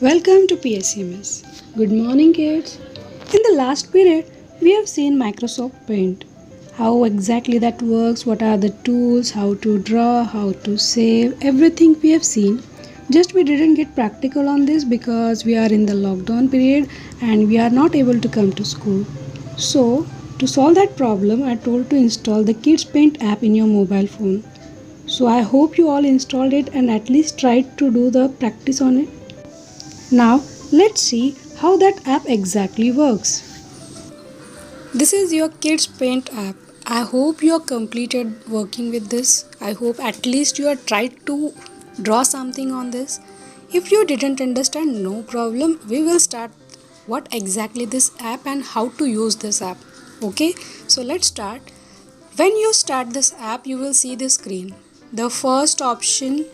Welcome to PSCMS. Good morning, kids. In the last period, we have seen Microsoft Paint. How exactly that works, what are the tools, how to draw, how to save, everything we have seen. Just we didn't get practical on this because we are in the lockdown period and we are not able to come to school. So, to solve that problem, I told to install the Kids Paint app in your mobile phone. So, I hope you all installed it and at least tried to do the practice on it. Now let's see how that app exactly works. This is your Kids Paint app. I hope you are completed working with this. I hope at least you have tried to draw something on this. If you didn't understand, no problem. We will start what exactly this app and how to use this app. Okay, so let's start. When you start this app, you will see this screen. The first option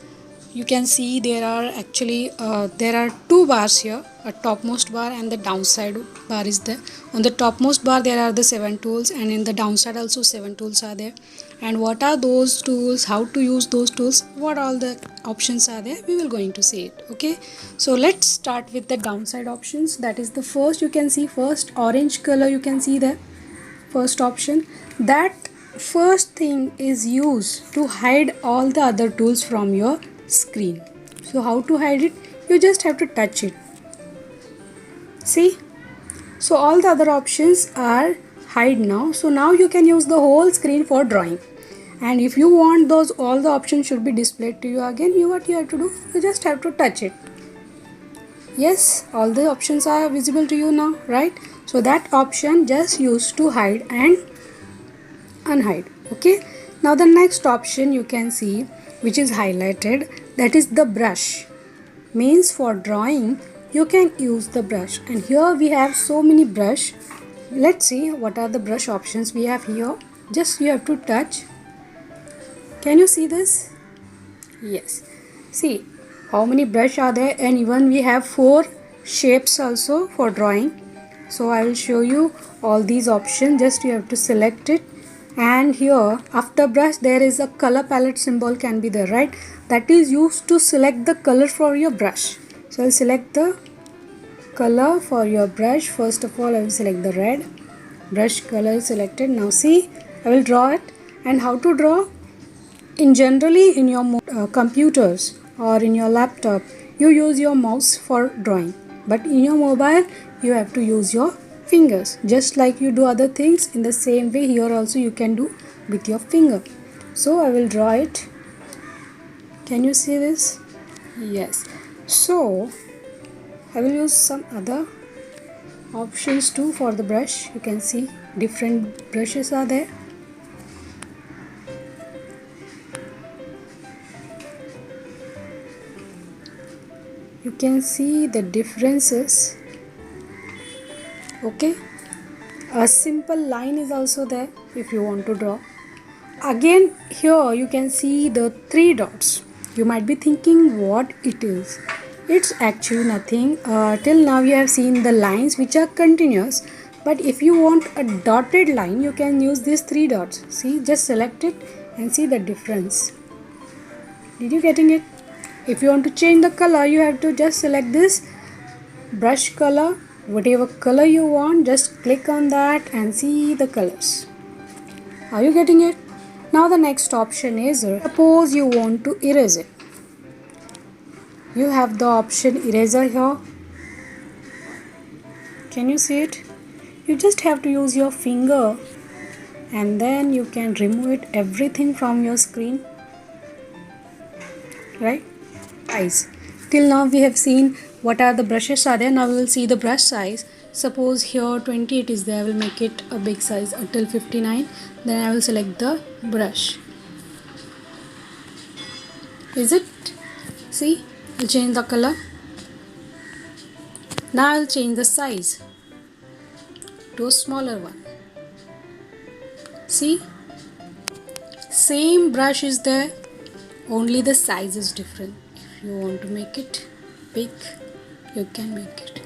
you can see there are two bars here, a topmost bar and the downside bar is there. On the topmost bar there are the 7 tools and in the downside also 7 tools are there. And what are those tools, how to use those tools, what all the options are there, we will going to see it. Okay, so let's start with the downside options. That is the first, you can see first orange color, you can see the first option. That first thing is used to hide all the other tools from your screen. So how to hide it? You just have to touch it. See, so all the other options are hide now. So now you can use the whole screen for drawing. And if you want those all the options should be displayed to you again, what you have to do, you just have to touch it. Yes, all the options are visible to you now, right? So that option just used to hide and unhide. Okay, now the next option you can see which is highlighted, that is the brush. Means for drawing you can use the brush, and here we have so many brush. Let's see what are the brush options we have here. Just you have to touch. Can you see this? Yes, see how many brush are there, and even we have 4 shapes also for drawing. So I will show you all these options. Just you have to select it, and here after brush there is a color palette symbol can be there, right? That is used to select the color for your brush. So I'll select the color for your brush. First of all I will select the red. Brush color is selected. Now see, I will draw it. And how to draw? In generally in your computers or in your laptop you use your mouse for drawing, but in your mobile you have to use your fingers. Just like you do other things, in the same way here also you can do with your finger. So I will draw it. Can you see this? Yes. So I will use some other options too for the brush. You can see different brushes are there. You can see the differences. Okay, a simple line is also there if you want to draw. Again here you can see the 3 dots. You might be thinking what it is. It's actually nothing. Till now we have seen the lines which are continuous, but if you want a dotted line you can use these 3 dots. See, just select it and see the difference. Did you getting it? If you want to change the color you have to just select this brush color. Whatever color you want, just click on that and see the colors. Are you getting it? Now the next option is, suppose you want to erase it. You have the option eraser here. Can you see it? You just have to use your finger and then you can remove it everything from your screen. Right? Size. Till now we have seen what are the brushes are there. Now we will see the brush size. Suppose here 28 is there, I will make it a big size until 59. Then I will select the brush. Is it? See, I'll change the color. Now I'll change the size to a smaller one. See, same brush is there, only the size is different. If you want to make it big, you can make it.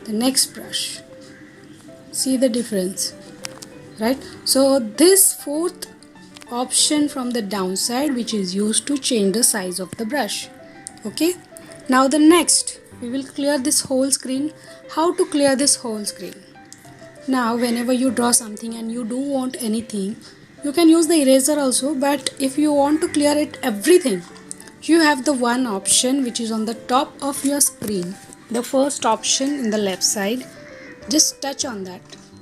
The next brush, see the difference, right? So this 4th option from the downside which is used to change the size of the brush. Okay, now the next we will clear this whole screen. How to clear this whole screen? Now whenever you draw something and you do want anything, you can use the eraser also, but if you want to clear it everything, you have the one option which is on the top of your screen. The first option in the left side, just touch on that.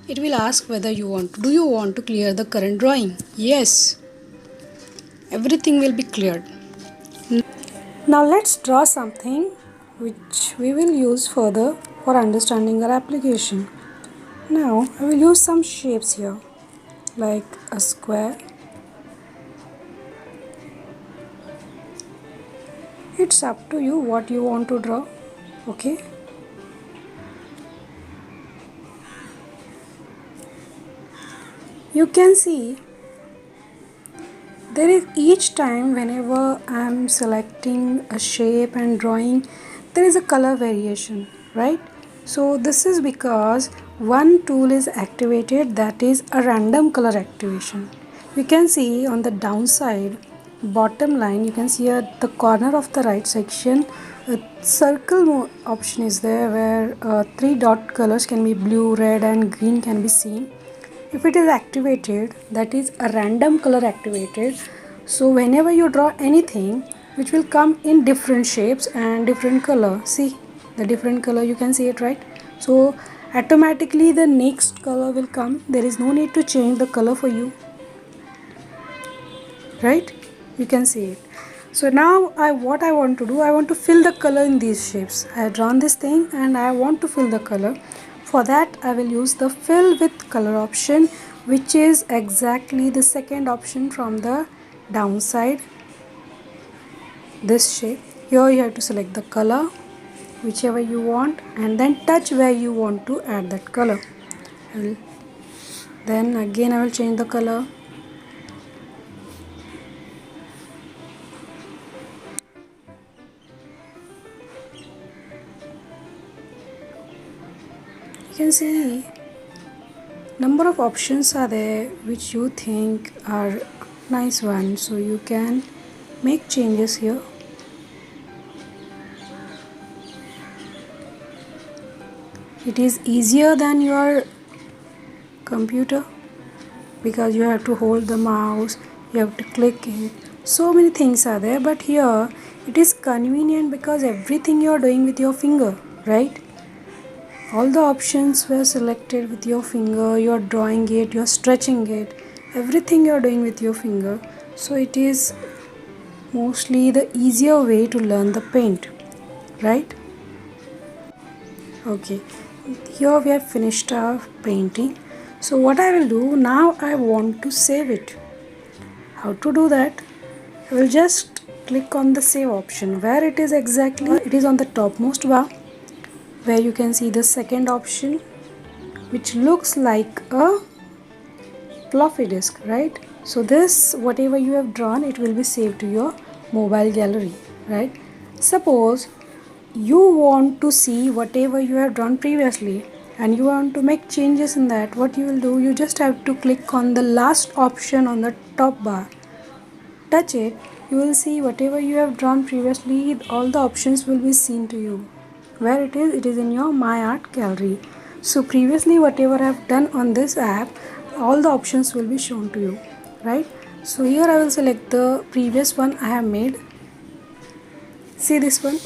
It will ask whether you want to clear the current drawing. Yes, everything will be cleared. Now let's draw something which we will use further for understanding our application. Now I will use some shapes here, like a square. It's up to you what you want to draw. Okay. You can see there is each time whenever I am selecting a shape and drawing, there is a color variation, right? So this is because one tool is activated, that is a random color activation. You can see on the downside bottom line, you can see at the corner of the right section a circle option is there where three dot colors can be blue, red and green can be seen. If it is activated, that is a random color activated. So whenever you draw anything, which will come in different shapes and different color. See the different color, you can see it, right? So automatically the next color will come. There is no need to change the color for you, right? You can see it. So now what I want to do, I want to fill the color in these shapes. I have drawn this thing and I want to fill the color. For that I will use the fill with color option, which is exactly the second option from the downside. This shape here, you have to select the color whichever you want and then touch where you want to add that color. Then again I will change the color. You can see number of options are there which you think are nice ones, so you can make changes here. It is easier than your computer because you have to hold the mouse, you have to click it, so many things are there, but here it is convenient because everything you are doing with your finger, right? All the options were selected with your finger, you are drawing it, you are stretching it, everything you are doing with your finger. So it is mostly the easier way to learn the paint, right? Okay, here we have finished our painting. So what I will do now, I want to save it. How to do that? I will just click on the save option. Where it is exactly? It is on the topmost bar, where you can see the second option, which looks like a floppy disk, right? So this, whatever you have drawn, it will be saved to your mobile gallery, right? Suppose you want to see whatever you have drawn previously and you want to make changes in that. What you will do, you just have to click on the last option on the top bar, touch it, you will see whatever you have drawn previously, all the options will be seen to you. Where it is in your My Art gallery. So previously whatever I have done on this app, all the options will be shown to you, right? So here I will select the previous one I have made. See this one.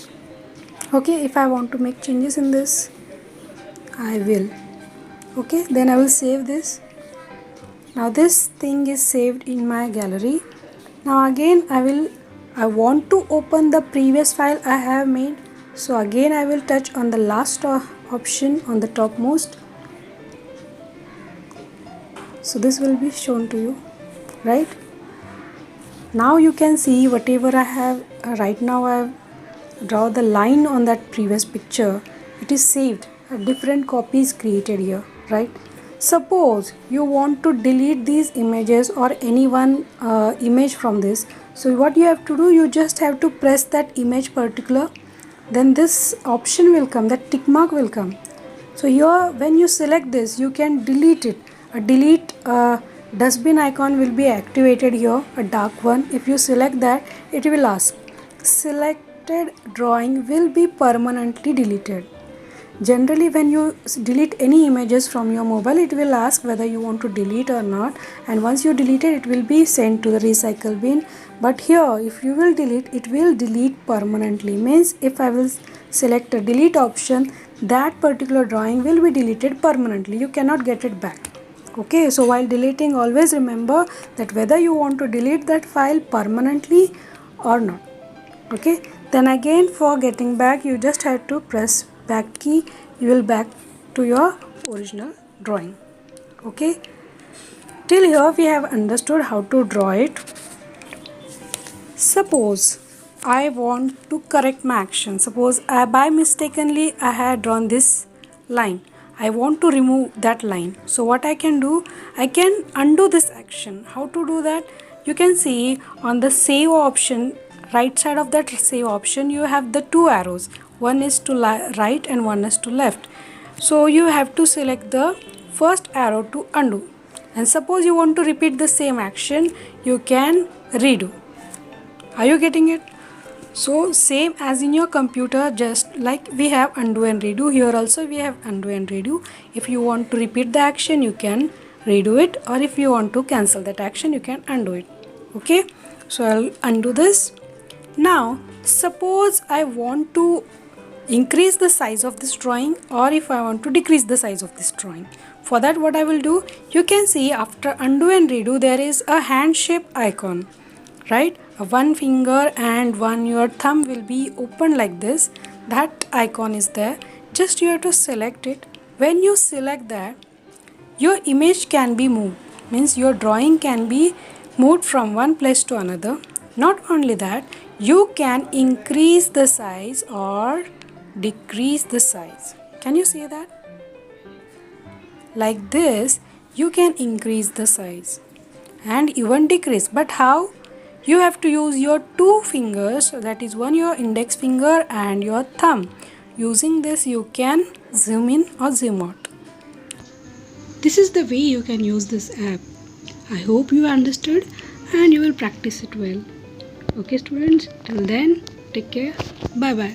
Okay, if I want to make changes in this, I will. Okay, then I will save this. Now this thing is saved in my gallery. Now again I want to open the previous file I have made. So again I will touch on the last option on the topmost. So this will be shown to you, right? Now you can see whatever I have right now. I have draw the line on that previous picture. It is saved. A different copy is created here, right? Suppose you want to delete these images or any one image from this. So what you have to do, you just have to press that image particular. Then this option will come, that tick mark will come. So here when you select this, you can delete it. A delete dustbin icon will be activated here, a dark one. If you select that, it will ask select selected drawing will be permanently deleted. Generally, when you delete any images from your mobile, it will ask whether you want to delete or not, and once you delete it, it will be sent to the recycle bin. But here, if you will delete, it will delete permanently. Means if I will select a delete option, that particular drawing will be deleted permanently. You cannot get it back. Okay, so while deleting, always remember that whether you want to delete that file permanently or not. Okay, then again for getting back, you just have to press back key. You will back to your original drawing. Okay, till here we have understood how to draw it. Suppose I want to correct my action. Suppose by mistakenly I had drawn this line. I want to remove that line. So what I can do, I can undo this action. How to do that? You can see on the save option, right side of that save option, you have the two arrows. One is to right and one is to left. So you have to select the first arrow to undo. And suppose you want to repeat the same action, you can redo. Are you getting it? So same as in your computer, just like we have undo and redo, here also we have undo and redo. If you want to repeat the action, you can redo it, or if you want to cancel that action, you can undo it. Okay, so I'll undo this. Now suppose I want to increase the size of this drawing, or if I want to decrease the size of this drawing. For that, what I will do, you can see after undo and redo, there is a hand shape icon, right? One finger and your thumb will be open like this. That icon is there. Just you have to select it. When you select that, your image can be moved. Means your drawing can be moved from one place to another. Not only that, you can increase the size or decrease the size. Can you see that? Like this, you can increase the size and even decrease. But how? You have to use your two fingers, that is one your index finger and your thumb. Using this, you can zoom in or zoom out. This is the way you can use this app. I hope you understood and you will practice it well. Okay students, till then, take care. Bye bye.